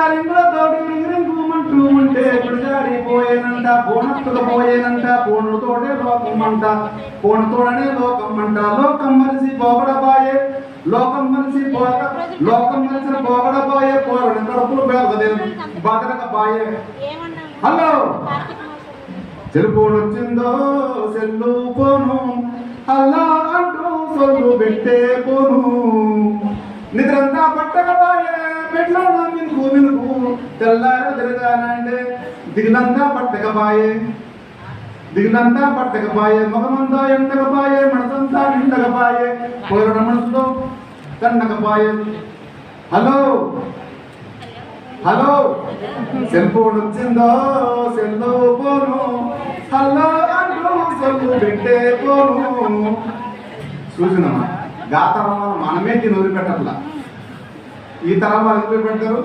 కాలింగులతోటి రింగుమంటూ ఉంటే పిడిగారిపోయేనంట పోనత్తులు పోయేనంట పోనుతోటే లోకమంట పోనుతోడనే లోకమంట లోకం మనిషి పోగడబాయే లోకం మనిషి లోకం మనిషిని పోగడబాయే పోరని కడుపులు బేదదే బదరకబాయే. హలో చెరుపోడు వచ్చిందో సెల్లు పోను అల్లా అంటూ సొల్లు పెట్టే పోను నిద్రంతా పట్టకబాయే మెట్లో మినుకు మినుకు తెల్లార తిరగానంటే దిగులంతా పట్టకబాయే దిగులంతా పట్టకబాయే మగమంతా ఎండకబాయే మనసంతా నిండకబాయే పోరడ మనసులో కన్నకబాయే. హలో హలో సెల్ ఫోన్ వచ్చిందో సెల్లు పోను హలో అంటూ సొల్లు పెట్టే పోను. చూసినామా గా తరం మనమే దీన్ని వదిలిపెట్టట్లా, ఈ తరం వాళ్ళు వదిలిపెట్టారు.